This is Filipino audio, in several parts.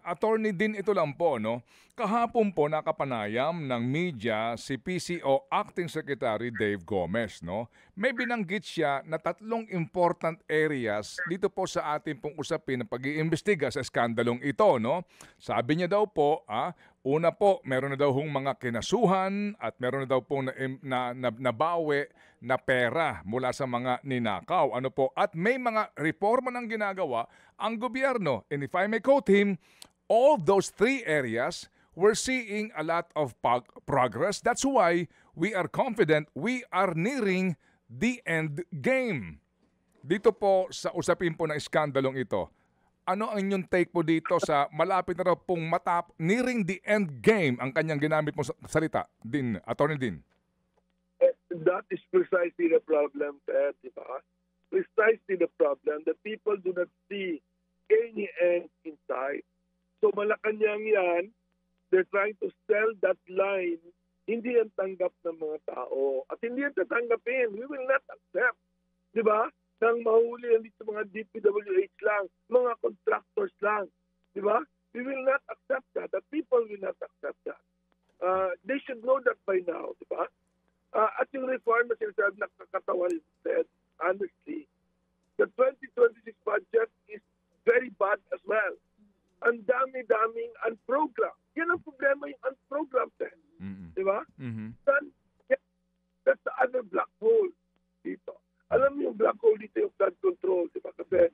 Attorney din ito lang po, no? Kahapon po nakapanayam ng media si PCO Acting Secretary Dave Gomez, no? May binanggit siya na 3 important areas dito po sa ating pong usapin ng pag-iimbestiga sa skandalong ito, no? Sabi niya daw po, una po, meron na daw hong mga kinasuhan at meron na daw po nabawi na pera mula sa mga ninakaw. Ano po? At may mga reforma ng ginagawa ang gobyerno. And if I may quote him, all those 3 areas, we're seeing a lot of progress. That's why we are confident we are nearing the end game. Dito po sa usapin po ng iskandalong ito, ano ang inyong take po dito sa malapit na raw pong nearing the end game ang kanyang ginamit mo salita, Attorney Din? That is precisely the problem, Ted, di ba? Precisely the problem that people do not see any end in sight. So Malacanang yan, they're trying to sell that line, hindi yan tanggap ng mga tao. At hindi yan tatanggapin. We will not accept. Di ba? Nang mahuli yan dito mga DPWH lang, mga contractors lang. Di ba? We will not accept that. The people will not accept that. They should know that by now. Di ba? At yung reform na sinasabi nakakatawan said, honestly, the 2026 budget is very bad as well. Ang dami-daming unprogrammed. Yan ang problema, yung unprogrammed. Di ba? That's the other black hole dito. Alam mo yung black hole dito, yung flood control. Di ba? Kasi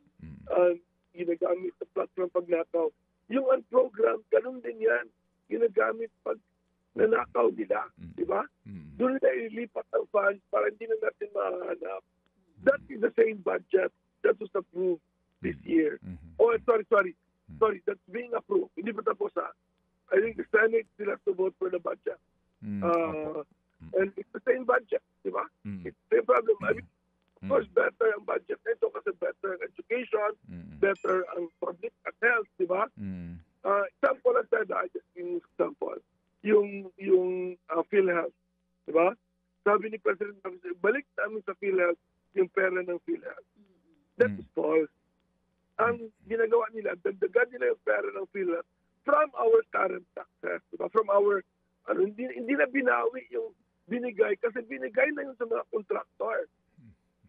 ginagamit sa platform pagnakaw. Yung unprogrammed, ganun din yan. Ginagamit pag nanakaw nila. Di ba? Doon na ilipat ang funds para hindi na natin mahanap. That is the same budget that was approved this year. Oh, sorry. That's being approved. Hindi pa tapos I think the Senate still has to vote for the budget. And it's the same budget. Di ba? It's the same problem. I mean, of course, better ang budget nito kasi better ang education, better ang public health. Di ba? Example lang tayo, just give example. Yung PhilHealth. Diba? Sabi ni President, balik namin sa PhilHealth yung pera ng PhilHealth. That is false. Ang ginagawa nila, dagdagan nila yung pera ng PhilHealth from our current taxes. Diba? From our, hindi na binawi yung binigay kasi binigay na yun sa mga contractor.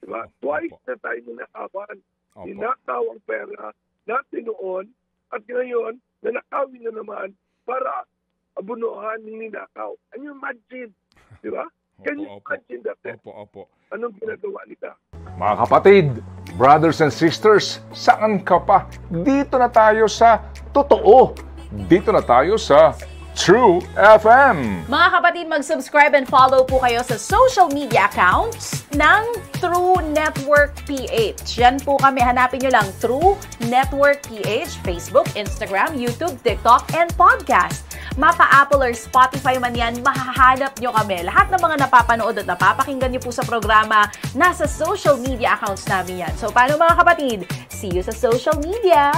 Diba? Twice na tayo ninakawan. Ninakaw ang pera natin noon at ngayon, nanakawin na naman para abunuhan ng ninakaw. Can you imagine? Di ba? Can you imagine that? Opo. Anong ginagawa nila? Mga kapatid, brothers and sisters, saan ka pa? Dito na tayo sa totoo. Dito na tayo sa True FM. Mga kapatid, mag-subscribe and follow po kayo sa social media accounts ng True Network PH. Yan po kami. Hanapin nyo lang True Network PH, Facebook, Instagram, YouTube, TikTok, and podcast. Mapa Apple or Spotify man yan, mahahanap nyo kami. Lahat ng mga napapanood at napapakinggan nyo po sa programa, nasa social media accounts namin yan. So, paano mga kapatid? See you sa social media!